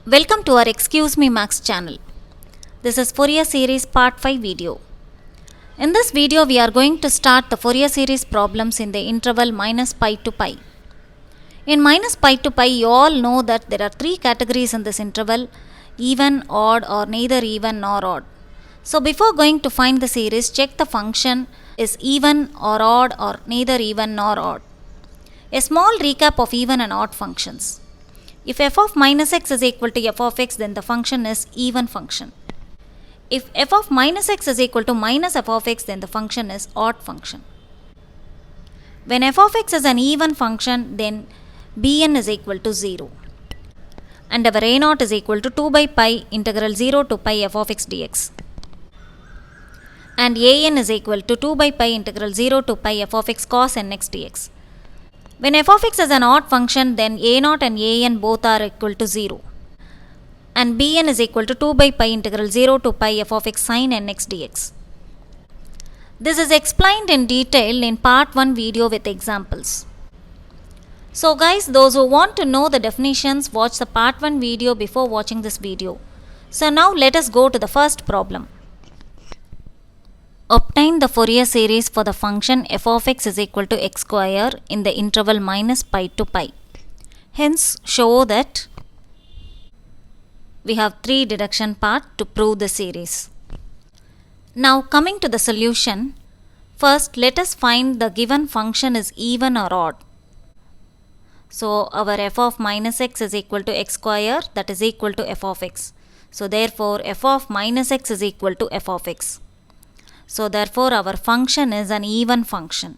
Welcome to our Excuse Me Max channel. This is Fourier series part 5 video. In this video we are going to start the Fourier series problems in the interval minus pi to pi. In minus pi to pi you all know that there are three categories in this interval: even, odd or neither even nor odd. So before going to find the series, check the function is even or odd or neither even nor odd. A small recap of even and odd functions. If f of minus x is equal to f of x, then the function is even function. If f of minus x is equal to minus f of x, then the function is odd function. When f of x is an even function, then bn is equal to 0. And our a0 is equal to 2 by pi integral 0 to pi f of x dx. And an is equal to 2 by pi integral 0 to pi f of x cos nx dx. When f of x is an odd function, then a0 and an both are equal to 0. And bn is equal to 2 by pi integral 0 to pi f of x sin nx dx. This is explained in detail in part 1 video with examples. So guys, those who want to know the definitions, watch the part 1 video before watching this video. So now let us go to the first problem. Obtain the Fourier series for the function f of x is equal to x square in the interval minus pi to pi. Hence, show that we have 3 deduction part to prove the series. Now coming to the solution, first let us find the given function is even or odd. So our f of minus x is equal to x square, that is equal to f of x. So therefore f of minus x is equal to f of x. So therefore our function is an even function.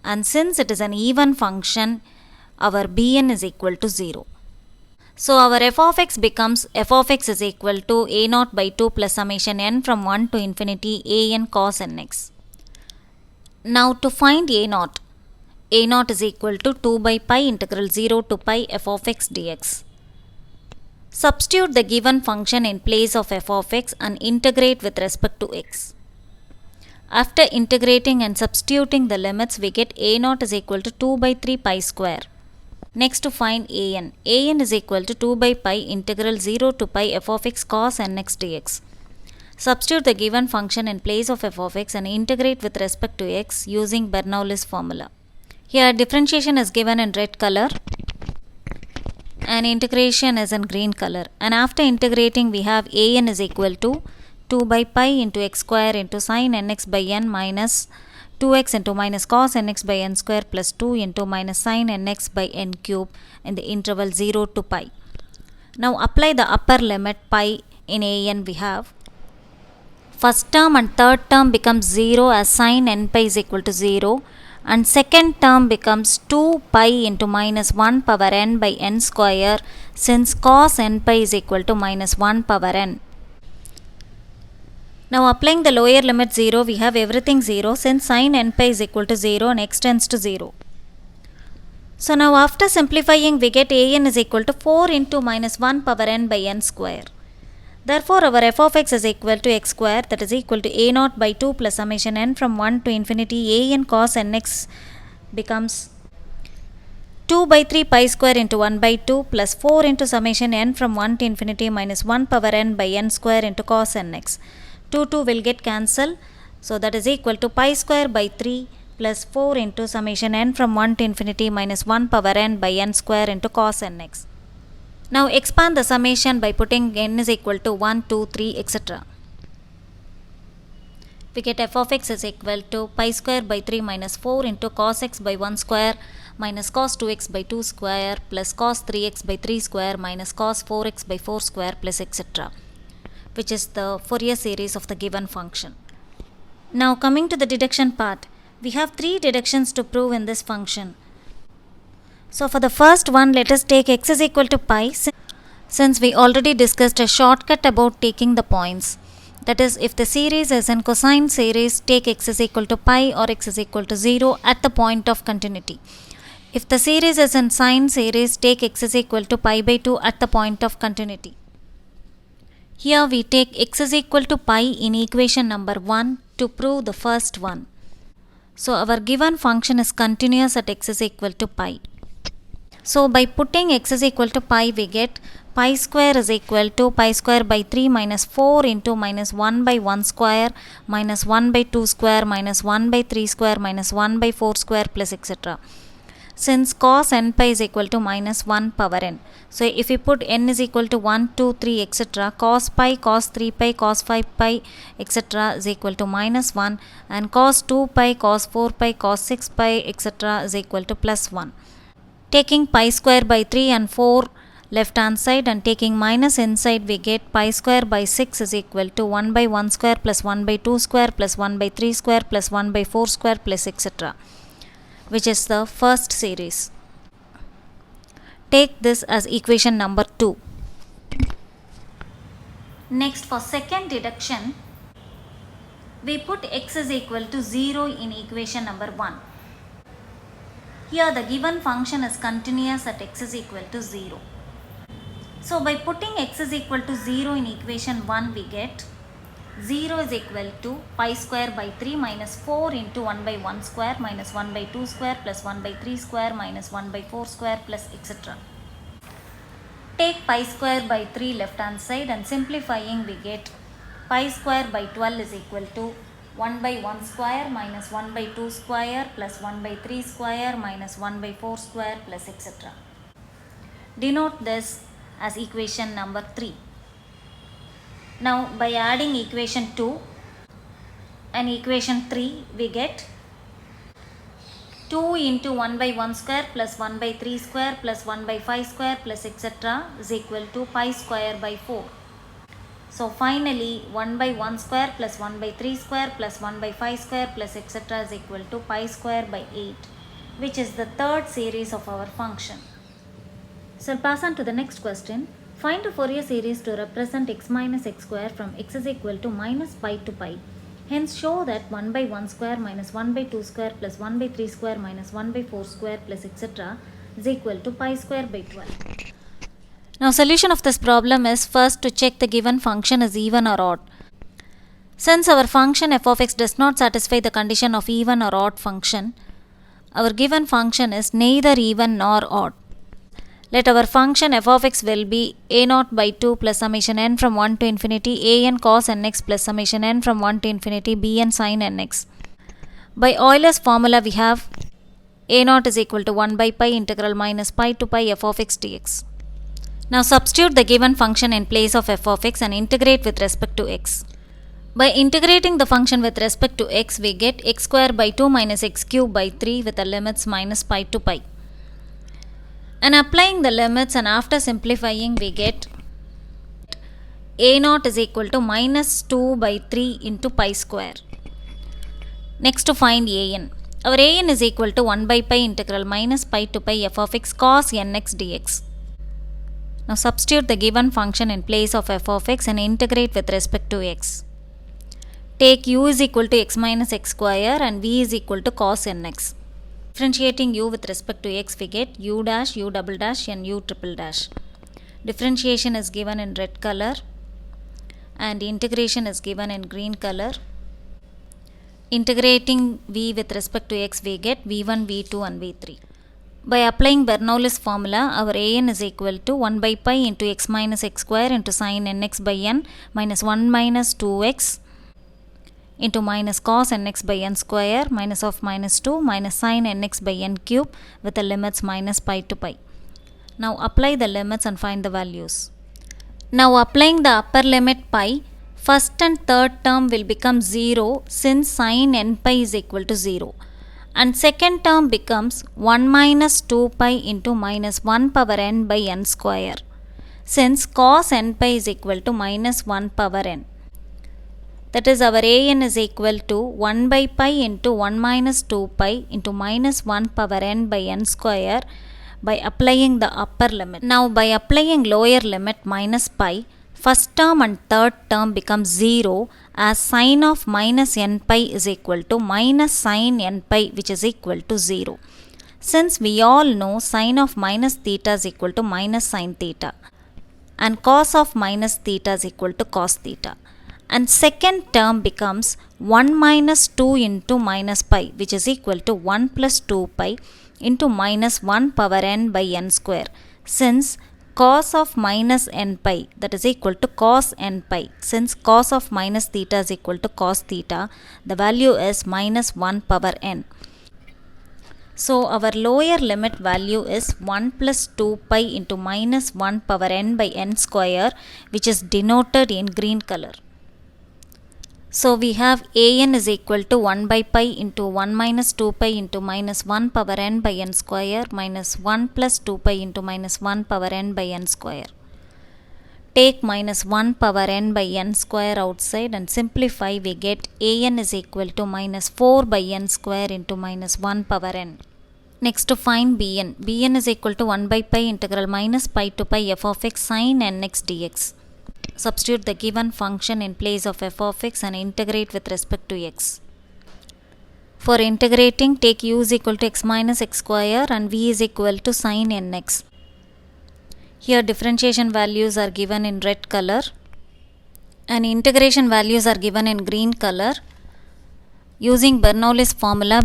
And since it is an even function, our bn is equal to 0. So our f of x becomes f of x is equal to a0 by 2 plus summation n from 1 to infinity an cos nx. Now to find a0 is equal to 2 by pi integral 0 to pi f of x dx. Substitute the given function in place of f of x and integrate with respect to x. After integrating and substituting the limits, we get a0 is equal to 2 by 3 pi square. Next to find an. An is equal to 2 by pi integral 0 to pi f of x cos nx dx. Substitute the given function in place of f of x and integrate with respect to x using Bernoulli's formula. Here differentiation is given in red color and integration is in green color. And after integrating, we have an is equal to 2 by pi into x square into sin nx by n minus 2x into minus cos nx by n square plus 2 into minus sin nx by n cube in the interval 0 to pi. Now apply the upper limit pi in an we have. First term and third term becomes 0 as sin n pi is equal to 0. And second term becomes 2 pi into minus 1 power n by n square, since cos n pi is equal to minus 1 power n. Now applying the lower limit 0, we have everything 0, since sin n pi is equal to 0 and x tends to 0. So now after simplifying, we get an is equal to 4 into minus 1 power n by n square. Therefore our f of x is equal to x square, that is equal to a0 by 2 plus summation n from 1 to infinity an cos nx becomes 2 by 3 pi square into 1 by 2 plus 4 into summation n from 1 to infinity minus 1 power n by n square into cos nx. 2 will get cancelled, so that is equal to pi square by 3 plus 4 into summation n from 1 to infinity minus 1 power n by n square into cos nx. Now expand the summation by putting n is equal to 1, 2, 3, etc. We get f of x is equal to pi square by 3 minus 4 into cos x by 1 square minus cos 2x by 2 square plus cos 3x by 3 square minus cos 4x by 4 square plus etc. which is the Fourier series of the given function. Now coming to the deduction part, we have 3 deductions to prove in this function. So for the first one, let us take x is equal to pi, since we already discussed a shortcut about taking the points. That is, if the series is in cosine series, take x is equal to pi or x is equal to 0 at the point of continuity. If the series is in sine series, take x is equal to pi by 2 at the point of continuity. Here we take x is equal to pi in equation number 1 to prove the first one. So our given function is continuous at x is equal to pi. So by putting x is equal to pi, we get pi square is equal to pi square by 3 minus 4 into minus 1 by 1 square minus 1 by 2 square minus 1 by 3 square minus 1 by 4 square plus etc. Since cos n pi is equal to minus 1 power n. So if we put n is equal to 1, 2, 3 etc. cos pi, cos 3 pi, cos 5 pi etc. is equal to minus 1 and cos 2 pi, cos 4 pi, cos 6 pi etc. is equal to plus 1. Taking pi square by 3 and 4 left hand side and taking minus inside, we get pi square by 6 is equal to 1 by 1 square plus 1 by 2 square plus 1 by 3 square plus 1 by 4 square plus etc. which is the first series. Take this as equation number 2. Next, for second deduction, we put x is equal to 0 in equation number 1. Here the given function is continuous at x is equal to 0. So by putting x is equal to 0 in equation 1, we get 0 is equal to pi square by 3 minus 4 into 1 by 1 square minus 1 by 2 square plus 1 by 3 square minus 1 by 4 square plus etc. Take pi square by 3 left hand side and simplifying, we get pi square by 12 is equal to 1 by 1 square minus 1 by 2 square plus 1 by 3 square minus 1 by 4 square plus etc. Denote this as equation number 3. Now by adding equation 2 and equation 3, we get 2 into 1 by 1 square plus 1 by 3 square plus 1 by 5 square plus etc. is equal to pi square by 4. So finally 1 by 1 square plus 1 by 3 square plus 1 by 5 square plus etc. is equal to pi square by 8, which is the third series of our function. So I'll pass on to the next question. Find a Fourier series to represent x minus x square from x is equal to minus pi to pi. Hence show that 1 by 1 square minus 1 by 2 square plus 1 by 3 square minus 1 by 4 square plus etc. is equal to pi square by 12. Now solution of this problem is first to check the given function is even or odd. Since our function f of x does not satisfy the condition of even or odd function, our given function is neither even nor odd. Let our function f of x will be a0 by 2 plus summation n from 1 to infinity an cos nx plus summation n from 1 to infinity bn sin nx. By Euler's formula, we have a0 is equal to 1 by pi integral minus pi to pi f of x dx. Now substitute the given function in place of f of x and integrate with respect to x. By integrating the function with respect to x, we get x square by 2 minus x cube by 3 with the limits minus pi to pi. And applying the limits and after simplifying, we get a0 is equal to minus 2 by 3 into pi square. Next, to find an. Our an is equal to 1 by pi integral minus pi to pi f of x cos nx dx. Now substitute the given function in place of f of x and integrate with respect to x. Take u is equal to x minus x square and v is equal to cos nx. Differentiating u with respect to x, we get u dash, u double dash and u triple dash. Differentiation is given in red color and integration is given in green color. Integrating v with respect to x, we get v1, v2 and v3. By applying Bernoulli's formula, our an is equal to 1 by pi into x minus x square into sin nx by n minus 1 minus 2x into minus cos nx by n square minus of minus 2 minus sin nx by n cube with the limits minus pi to pi. Now apply the limits and find the values. Now applying the upper limit pi, first and third term will become 0 since sin n pi is equal to 0. And second term becomes 1 minus 2 pi into minus 1 power n by n square, since cos n pi is equal to minus 1 power n. That is, our an is equal to 1 by pi into 1 minus 2 pi into minus 1 power n by n square by applying the upper limit. Now by applying lower limit minus pi, first term and third term becomes 0 as sin of minus n pi is equal to minus sin n pi, which is equal to 0. Since we all know sin of minus theta is equal to minus sin theta and cos of minus theta is equal to cos theta. And second term becomes 1 minus 2 into minus pi, which is equal to 1 plus 2 pi into minus 1 power n by n square, since cos of minus n pi, that is equal to cos n pi. Since cos of minus theta is equal to cos theta, the value is minus 1 power n. So our lower limit value is 1 plus 2 pi into minus 1 power n by n square, which is denoted in green color. So we have an is equal to 1 by pi into 1 minus 2 pi into minus 1 power n by n square minus 1 plus 2 pi into minus 1 power n by n square. Take minus 1 power n by n square outside and simplify, we get an is equal to minus 4 by n square into minus 1 power n. Next to find bn. Bn is equal to 1 by pi integral minus pi to pi f of x sin nx dx. Substitute the given function in place of f of x and integrate with respect to x. For integrating, take u is equal to x minus x square and v is equal to sin nx. Here differentiation values are given in red color and integration values are given in green color. Using Bernoulli's formula,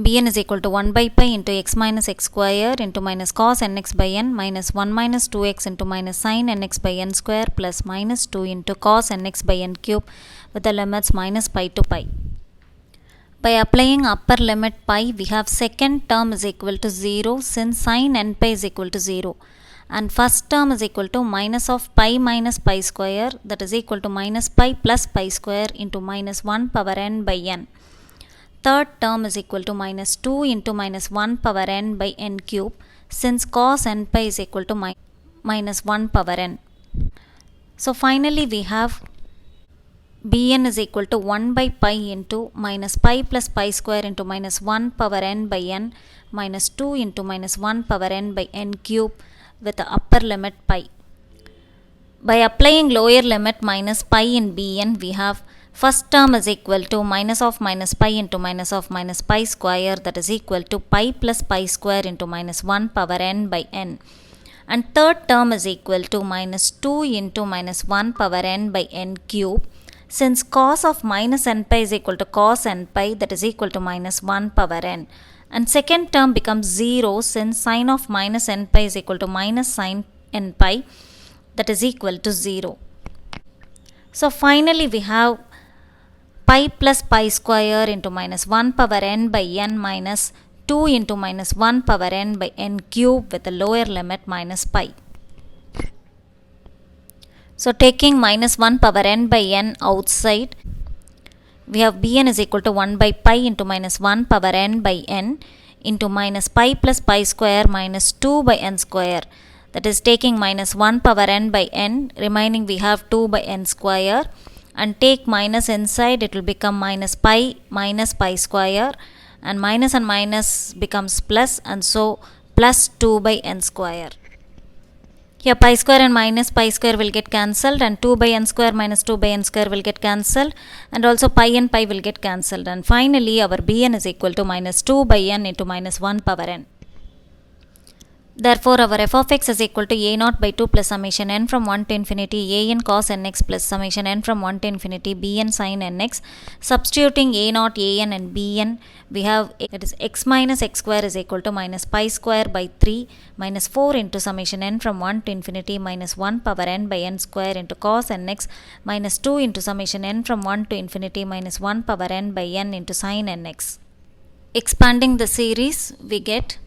bn is equal to 1 by pi into x minus x square into minus cos nx by n minus 1 minus 2x into minus sin nx by n square plus minus 2 into cos nx by n cube with the limits minus pi to pi. By applying upper limit pi, we have second term is equal to 0 since sin n pi is equal to 0. And first term is equal to minus of pi minus pi square, that is equal to minus pi plus pi square into minus 1 power n by n. Third term is equal to minus 2 into minus 1 power n by n cube since cos n pi is equal to minus 1 power n. So finally we have bn is equal to 1 by pi into minus pi plus pi square into minus 1 power n by n minus 2 into minus 1 power n by n cube with the upper limit pi. By applying lower limit minus pi in bn, we have first term is equal to minus of minus pi into minus of minus pi square, that is equal to pi plus pi square into minus 1 power n by n. And third term is equal to minus 2 into minus 1 power n by n cube. Since cos of minus n pi is equal to cos n pi, that is equal to minus 1 power n. And second term becomes 0 since sin of minus n pi is equal to minus sin n pi, that is equal to 0. So finally we have pi plus pi square into minus 1 power n by n minus 2 into minus 1 power n by n cube with the lower limit minus pi. So taking minus 1 power n by n outside, we have bn is equal to 1 by pi into minus 1 power n by n into minus pi plus pi square minus 2 by n square. That is taking minus 1 power n by n, remaining we have 2 by n square, and take minus inside, it will become minus pi square, and minus becomes plus, and so plus 2 by n square. Here pi square and minus pi square will get cancelled, and 2 by n square minus 2 by n square will get cancelled, and also pi and pi will get cancelled, and finally our bn is equal to minus 2 by n into minus 1 power n. Therefore, our f of x is equal to a naught by 2 plus summation n from 1 to infinity a n cos nx plus summation n from 1 to infinity b n sin nx. Substituting a naught, a n and b n, we have that is x minus x square is equal to minus pi square by 3 minus 4 into summation n from 1 to infinity minus 1 power n by n square into cos nx minus 2 into summation n from 1 to infinity minus 1 power n by n into sin nx. Expanding the series, we get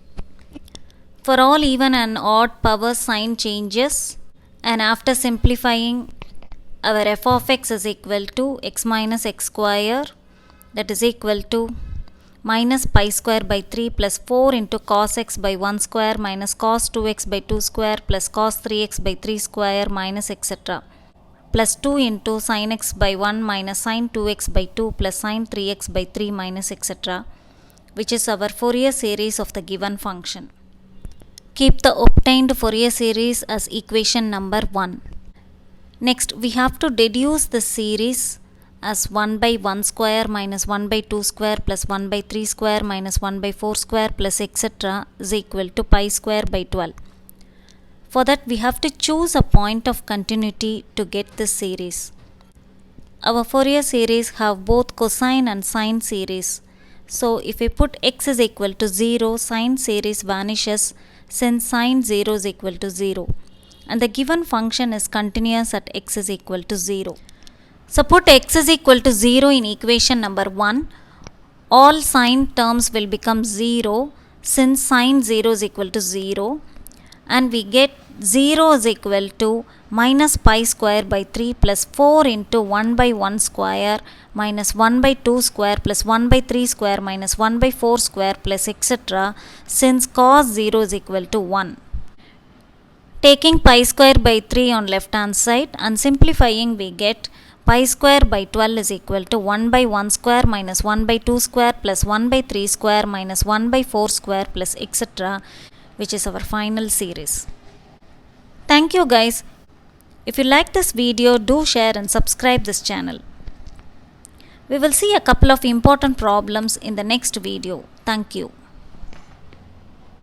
for all even and odd power sign changes, and after simplifying, our f of x is equal to x minus x square, that is equal to minus pi square by 3 plus 4 into cos x by 1 square minus cos 2x by 2 square plus cos 3x by 3 square minus etc. plus 2 into sin x by 1 minus sin 2x by 2 plus sin 3x by 3 minus etc., which is our Fourier series of the given function. Keep the obtained Fourier series as equation number 1. Next, we have to deduce the series as 1 by 1 square minus 1 by 2 square plus 1 by 3 square minus 1 by 4 square plus etc. is equal to pi square by 12. For that, we have to choose a point of continuity to get this series. Our Fourier series have both cosine and sine series. So, if we put x is equal to 0, sine series vanishes since sine 0 is equal to 0. and the given function is continuous at x is equal to 0. So put x is equal to 0 in equation number 1. All sine terms will become 0 since sine 0 is equal to 0, and we get 0 is equal to minus pi square by 3 plus 4 into 1 by 1 square minus 1 by 2 square plus 1 by 3 square minus 1 by 4 square plus etc. since cos 0 is equal to 1. Taking pi square by 3 on left hand side and simplifying, we get pi square by 12 is equal to 1 by 1 square minus 1 by 2 square plus 1 by 3 square minus 1 by 4 square plus etc., which is our final series. Thank you guys. If you like this video, do share and subscribe this channel. We will see a couple of important problems in the next video. Thank you.